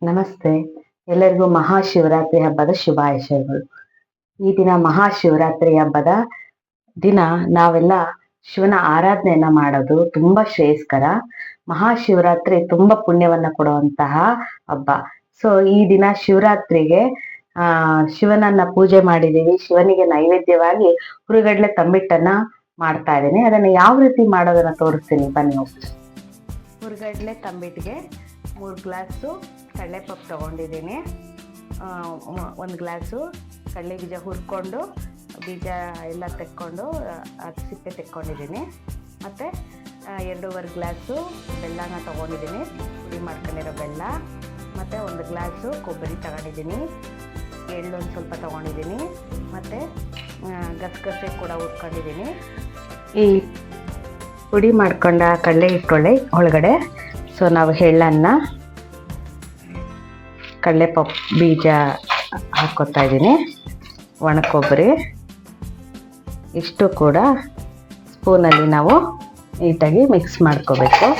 ನಮಸ್ತೆ. ಎಲ್ಲರಿಗೂ ಮಹಾಶಿವರಾತ್ರಿ ಹಬ್ಬದ ಶುಭಾಶಯಗಳು. ಈ ದಿನ ಮಹಾಶಿವರಾತ್ರಿ ಹಬ್ಬದ ದಿನ ನಾವೆಲ್ಲ ಶಿವನ ಆರಾಧನೆಯನ್ನ ಮಾಡೋದು ತುಂಬಾ ಶ್ರೇಯಸ್ಕರ. ಮಹಾಶಿವರಾತ್ರಿ ತುಂಬಾ ಪುಣ್ಯವನ್ನ ಕೊಡುವಂತಹ ಹಬ್ಬ. ಸೊ ಈ ದಿನ ಶಿವರಾತ್ರಿಗೆ ಶಿವನನ್ನ ಪೂಜೆ ಮಾಡಿದೀವಿ. ಶಿವನಿಗೆ ನೈವೇದ್ಯವಾಗಿ ಹುರಿಗಡ್ಲೆ ತಂಬಿಟ್ಟನ್ನ ಮಾಡ್ತಾ ಇದ್ದೀನಿ. ಅದನ್ನ ಯಾವ ರೀತಿ ಮಾಡೋದನ್ನ ತೋರಿಸ್ತೀನಿ, ಬನ್ನಿ ಹೋಗ್ತೀನಿ. ಹುರಿಗಡ್ಲೆ ತಂಬಿಟ್ಟಿಗೆ 3 ಗ್ಲಾಸು ಕಡಲೆಪಪ್ಪು ತೊಗೊಂಡಿದ್ದೀನಿ. 1 ಗ್ಲಾಸು ಕಡಲೆ ಬೀಜ ಹುರ್ಕೊಂಡು ಬೀಜ ಎಲ್ಲ ತೆಕ್ಕೊಂಡು ಅದು ಸಿಪ್ಪೆ ತೆಕ್ಕೊಂಡಿದ್ದೀನಿ. ಮತ್ತು 2.5 ಗ್ಲಾಸು ಬೆಲ್ಲನ ತೊಗೊಂಡಿದ್ದೀನಿ, ಪುಡಿ ಮಾಡ್ಕೊಂಡಿರೋ ಬೆಲ್ಲ. ಮತ್ತು 1 ಗ್ಲಾಸು ಕೊಬ್ಬರಿ ತಗೊಂಡಿದ್ದೀನಿ, ಎಳ್ಳು ಒಂದು ಸ್ವಲ್ಪ ತೊಗೊಂಡಿದ್ದೀನಿ. ಮತ್ತು ಗಸಗಸೆ ಕೂಡ ಹುರ್ಕೊಂಡಿದ್ದೀನಿ. ಈ ಪುಡಿ ಮಾಡ್ಕೊಂಡ ಕಡಲೆ ಹಿಟ್ಟೊಳ್ಳೆ ಒಳಗಡೆ ನಾವು ಎಳ್ಳನ್ನ ಕಡಲೆಪಪ್ಪು ಬೀಜ ಹಾಕ್ಕೊತಾ ಇದ್ದೀನಿ, ಒಣ ಕೊಬ್ಬರಿ ಇಷ್ಟು ಕೂಡ ಸ್ಪೂನಲ್ಲಿ ನಾವು ನೀಟಾಗಿ ಮಿಕ್ಸ್ ಮಾಡ್ಕೋಬೇಕು.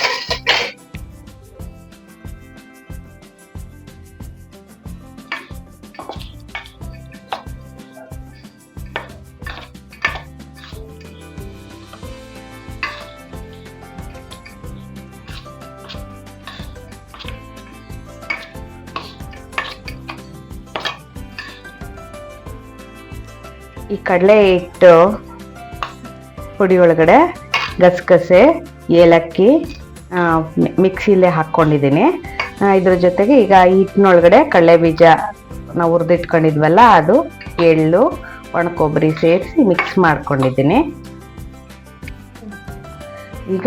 ಈ ಕಡಲೆ ಹಿಟ್ಟು ಪುಡಿ ಒಳಗಡೆ ಗಸಗಸೆ, ಏಲಕ್ಕಿ ಮಿಕ್ಸಿಲೇ ಹಾಕ್ಕೊಂಡಿದ್ದೀನಿ. ಇದ್ರ ಜೊತೆಗೆ ಈಗ ಹಿಟ್ಟಿನೊಳಗಡೆ ಕಡಲೆ ಬೀಜ ನಾವು ಹುರಿದಿಟ್ಕೊಂಡಿದ್ವಲ್ಲ ಅದು, ಎಳ್ಳು, ಒಣ ಕೊಬ್ಬರಿ ಸೇರಿಸಿ ಮಿಕ್ಸ್ ಮಾಡ್ಕೊಂಡಿದ್ದೀನಿ. ಈಗ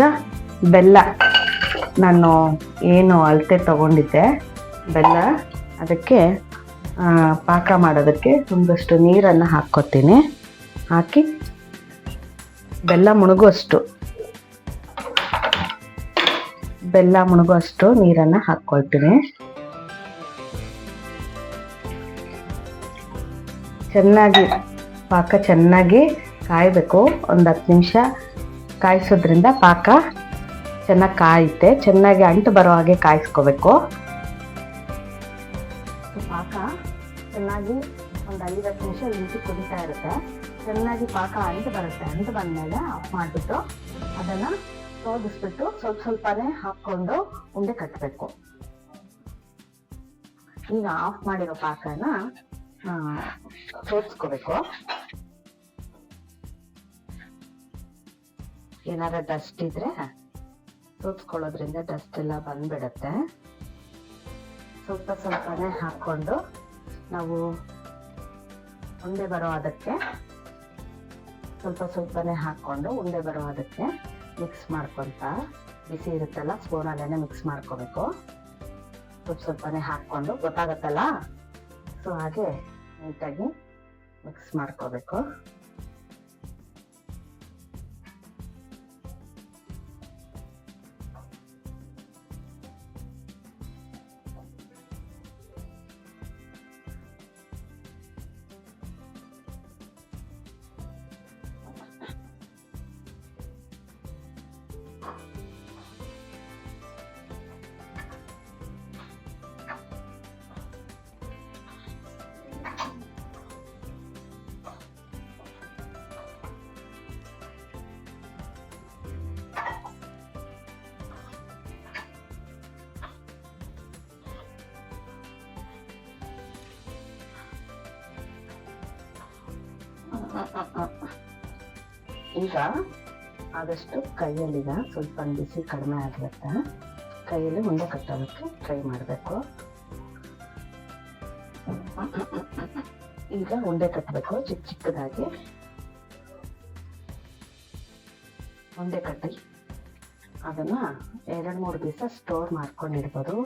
ಬೆಲ್ಲ ನಾನು ಏನು ಅಳತೆ ತಗೊಂಡಿದ್ದೆ ಬೆಲ್ಲ, ಅದಕ್ಕೆ ಪಾಕ ಮಾಡೋದಕ್ಕೆ ಒಂದಷ್ಟು ನೀರನ್ನು ಹಾಕ್ಕೊತೀನಿ. ಹಾಕಿ ಬೆಲ್ಲ ಮುಳುಗುವಷ್ಟು ನೀರನ್ನು ಹಾಕ್ಕೊಳ್ತೀನಿ. ಪಾಕ ಚೆನ್ನಾಗಿ ಕಾಯಬೇಕು. ಒಂದು 10 ನಿಮಿಷ ಕಾಯಿಸೋದ್ರಿಂದ ಪಾಕ ಚೆನ್ನಾಗಿ ಕಾಯುತ್ತೆ. ಚೆನ್ನಾಗಿ ಅಂಟು ಬರೋ ಹಾಗೆ ಕಾಯಿಸ್ಕೋಬೇಕು. ಪಾಕ ಚೆನ್ನಾಗಿ ಒಂದು 5-10 ನಿಮಿಷ ನಿಂತು ಕುದಿತಾ ಇರುತ್ತೆ. ಚೆನ್ನಾಗಿ ಪಾಕ ಅಂಟು ಬರುತ್ತೆ. ಅಂಟು ಬಂದಮೇಲೆ ಆಫ್ ಮಾಡಿಬಿಟ್ಟು ಅದನ್ನು ಸೋದಿಸ್ಬಿಟ್ಟು ಸ್ವಲ್ಪನೇ ಹಾಕ್ಕೊಂಡು ಉಂಡೆ ಕಟ್ಟಬೇಕು. ಈಗ ಆಫ್ ಮಾಡಿರೋ ಪಾಕನ ಸೋದಿಸ್ಕೋಬೇಕು. ಏನಾರ ಡಸ್ಟ್ ಇದ್ರೆ ಸೋದಿಸ್ಕೊಳ್ಳೋದ್ರಿಂದ ಡಸ್ಟ್ ಎಲ್ಲ ಬಂದ್ಬಿಡತ್ತೆ. ಸ್ವಲ್ಪನೇ ಹಾಕ್ಕೊಂಡು ನಾವು ಉಂಡೆ ಬರೋ ಅದಕ್ಕೆ ಸ್ವಲ್ಪನೇ ಹಾಕ್ಕೊಂಡು ಉಂಡೆ ಬರೋ ಅದಕ್ಕೆ ಮಿಕ್ಸ್ ಮಾಡ್ಕೊತ, ಬಿಸಿ ಇರುತ್ತಲ್ಲ ಸ್ಪೂನಲ್ಲೇ ಮಿಕ್ಸ್ ಮಾಡ್ಕೋಬೇಕು. ಸ್ವಲ್ಪನೇ ಹಾಕ್ಕೊಂಡು, ಗೊತ್ತಾಗತ್ತಲ್ಲ, ಸೊ ಹಾಗೆ ನೀಟಾಗಿ ಮಿಕ್ಸ್ ಮಾಡ್ಕೋಬೇಕು. ಈಗ ಆದಷ್ಟು ಕೈಯಲ್ಲಿಗ ಸ್ವಲ್ಪ ಬಿಸಿ ಕಡಿಮೆ ಆಗಿರುತ್ತೆ. ಕೈಯಲ್ಲಿ ಉಂಡೆ ಕಟ್ಟೋದಕ್ಕೆ ಟ್ರೈ ಮಾಡಬೇಕು. ಈಗ ಉಂಡೆ ಕಟ್ಟಬೇಕು. ಚಿಕ್ಕದಾಗಿ ಉಂಡೆ ಕಟ್ಟಿ ಅದನ್ನ 2-3 ದಿವಸ ಸ್ಟೋರ್ ಮಾಡ್ಕೊಂಡಿರ್ಬೋದು.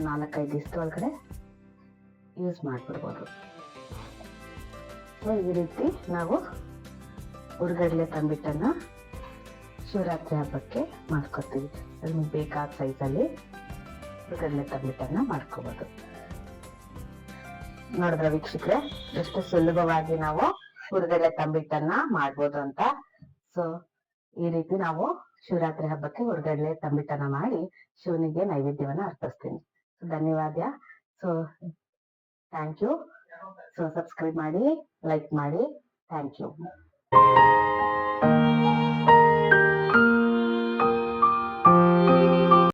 4-5 ದಿವಸದೊಳಗಡೆ ಯೂಸ್ ಮಾಡಿಬಿಡ್ಬೋದು. ಈ ರೀತಿ ನಾವು ಹುರಿಗಡ್ಲೆ ತಂಬಿಟ್ಟನ್ನ ಶಿವರಾತ್ರಿ ಹಬ್ಬಕ್ಕೆ ಮಾಡ್ಕೊತೀವಿ. ನಿಮಗೆ ಬೇಕಾದ ಸೈಜಲ್ಲಿ ಹುರಿಗಡ್ಲೆ ತಂಬಿಟ್ಟನ್ನ ಮಾಡ್ಕೋಬೋದು. ನೋಡಿದ್ರ ವೀಕ್ಷಕರೇ, ಎಷ್ಟು ಸುಲಭವಾಗಿ ನಾವು ಹುರಿಗಡ್ಲೆ ತಂಬಿಟ್ಟನ್ನ ಮಾಡ್ಬೋದು ಅಂತ. ಸೊ ಈ ರೀತಿ ನಾವು ಶಿವರಾತ್ರಿ ಹಬ್ಬಕ್ಕೆ ಹುರಿಗಡ್ಲೆ ತಂಬಿಟ್ಟನ್ನ ಮಾಡಿ ಶಿವನಿಗೆ ನೈವೇದ್ಯವನ್ನ ಅರ್ಪಿಸ್ತೀನಿ. ಧನ್ಯವಾದ. So thank you. So subscribe ಮಾಡಿ, ಲೈಕ್ ಮಾಡಿ. Thank you.